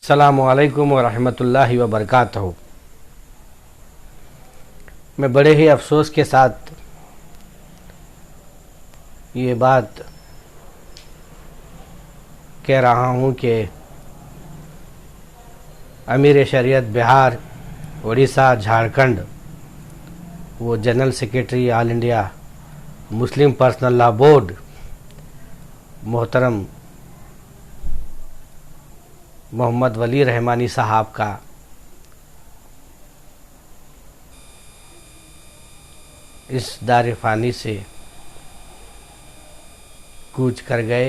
अस्सलामु अलैकुम वरहमतुल्लाहि वबरकातुहू। मैं बड़े ही अफसोस के साथ ये बात कह रहा हूँ कि अमीर शरीयत बिहार, उड़ीसा, झारखंड, वो general secretary all India Muslim personal law board मोहतरम मोहम्मद वली रहमानी साहब का इस दार फ़ानी से कूच कर गए।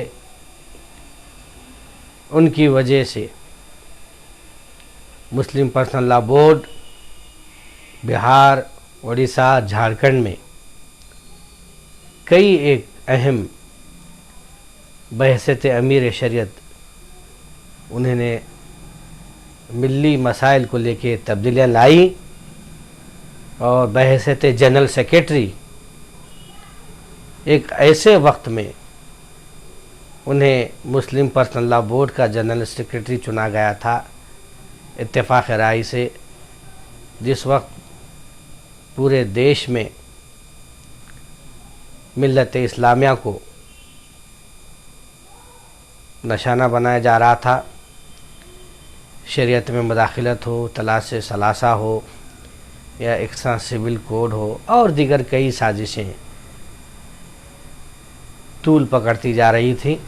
उनकी वजह से Muslim personal law board Bihar, Orissa, Jharkhand में कई एक अहम बहसत अमीर शरीयत उन्होंने मिली मसाइल को लेके तब्दीलियाँ लाई और बहसत जनरल सेक्रेटरी एक ऐसे वक्त में उन्हें मुस्लिम पर्सनल लॉ बोर्ड का जनरल सेक्रेटरी चुना गया था इत्तेफाक राय से, जिस वक्त पूरे देश में मिल्लत इस्लामिया को निशाना बनाया जा रहा था। शरीयत में मदाखिलत हो, तलाश सलासा हो या एक्स्ट्रा सिविल कोड हो और दीगर कई साजिशें तूल पकड़ती जा रही थी।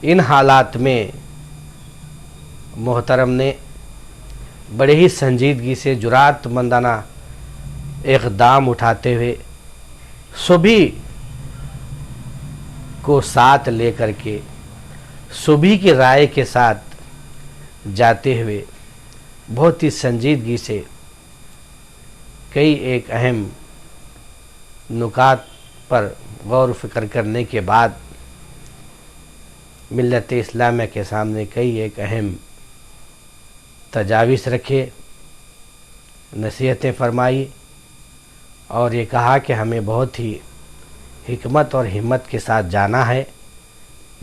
इन हालात में मोहतरम ने बड़े ही संजीदगी से जुरातमंदाना इक़दाम उठाते हुए सभी को साथ लेकर के सभी की राय के साथ जाते हुए बहुत ही संजीदगी से कई एक अहम नुकात पर गौर फ़िक्र करने के बाद मिल्लत इस्लामिया के सामने कई एक अहम तजावीज़ रखे, नसीहतें फरमाई और ये कहा कि हमें बहुत ही हिकमत और हिम्मत के साथ जाना है।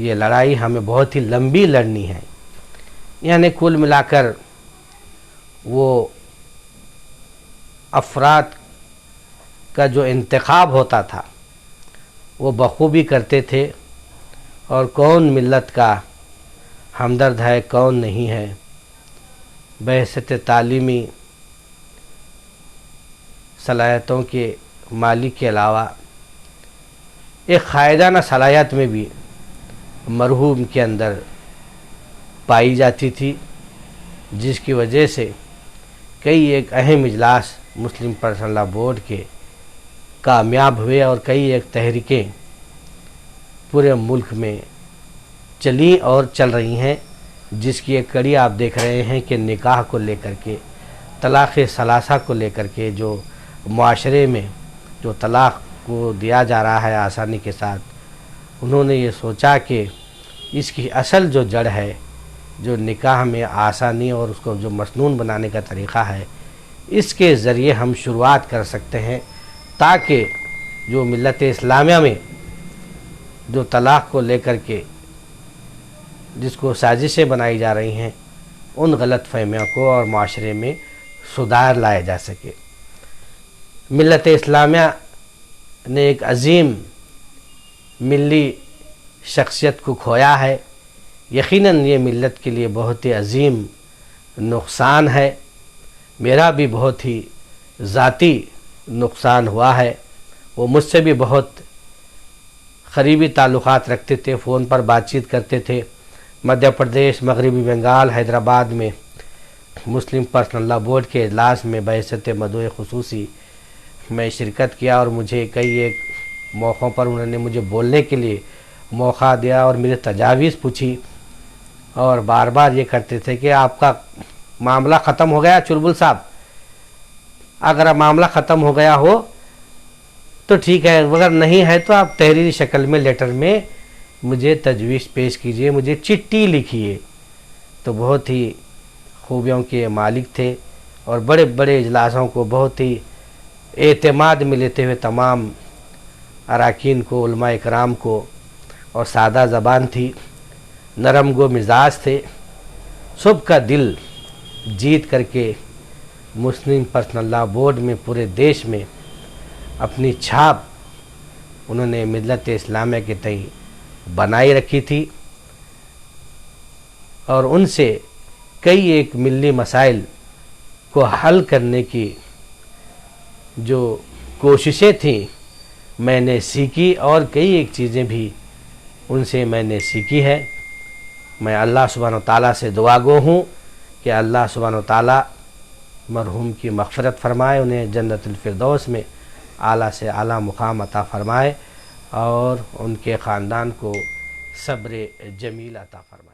ये लड़ाई हमें बहुत ही लंबी लड़नी है। यानी कुल मिलाकर वो अफराद का जो इंतखाब होता था वो बखूबी करते थे और कौन मिल्लत का हमदर्द है कौन नहीं है। बहसत तालीमी सलाहियतों के मालिक के अलावा एक क़ायदाना सलाहियत में भी मरहूम के अंदर पाई जाती थी, जिसकी वजह से कई एक अहम इजलास मुस्लिम पर्सनल लॉ बोर्ड के कामयाब हुए और कई एक तहरीकें पूरे मुल्क में चली और चल रही हैं, जिसकी एक कड़ी आप देख रहे हैं कि निकाह को लेकर के, तलाक़ सलासा को लेकर के जो मुआशरे में जो तलाक़ को दिया जा रहा है आसानी के साथ, उन्होंने ये सोचा कि इसकी असल जो जड़ है, जो निकाह में आसानी और उसको जो मसनून बनाने का तरीक़ा है, इसके ज़रिए हम शुरुआत कर सकते हैं ताकि जो मिल्लत इस्लामिया में जो तलाक़ को लेकर के जिसको साजिशें बनाई जा रही हैं, उन गलत फहमियों को और माशरे में सुधार लाया जा सके। मिल्लत इस्लामिया ने एक अजीम मिली शख्सियत को खोया है। यकीनन ये मिल्लत के लिए बहुत ही अजीम नुकसान है। मेरा भी बहुत ही ज़ाती नुकसान हुआ है। वो मुझसे भी बहुत क़रीबी ताल्लुक़ात रखते थे, फ़ोन पर बातचीत करते थे। मध्य प्रदेश, मगरबी बंगाल, हैदराबाद में मुस्लिम पर्सनल लॉ बोर्ड के इजलास में बहसत मदोए ख़ुसूसी में शिरकत किया और मुझे कई एक मौक़ों पर उन्होंने मुझे बोलने के लिए मौका दिया और मेरे तजावीज़ पूछी और बार बार ये करते थे कि आपका मामला ख़त्म हो गया चुलबुल साहब, अगर मामला ख़त्म हो गया हो तो ठीक है, अगर नहीं है तो आप तहरीरी शक्ल में लेटर में मुझे तजवीज़ पेश कीजिए, मुझे चिट्ठी लिखिए। तो बहुत ही खूबियों के मालिक थे और बड़े बड़े इजलासों को बहुत ही एतमाद में लेते हुए तमाम अराकीन को, उलमा इकराम को, और सादा ज़बान थी, नरम गो मिजाज थे سب کا دل جیت کر کے مسلم پرسنل لاء بورڈ میں پورے دیش میں اپنی چھاپ انہوں نے ملت اسلامیہ کے تئیں بنائی رکھی تھی، اور ان سے کئی ایک ملی مسائل کو حل کرنے کی جو کوششیں تھیں میں نے سیکھی، اور کئی ایک چیزیں بھی ان سے میں نے سیکھی ہے۔ میں اللہ سبحانہ وتعالیٰ سے دعا گو ہوں کہ اللہ سبحانہ وتعالیٰ مرحوم کی مغفرت فرمائے، انہیں جنت الفردوس میں اعلیٰ سے اعلیٰ مقام عطا فرمائے، اور ان کے خاندان کو صبر جمیل عطا فرمائے۔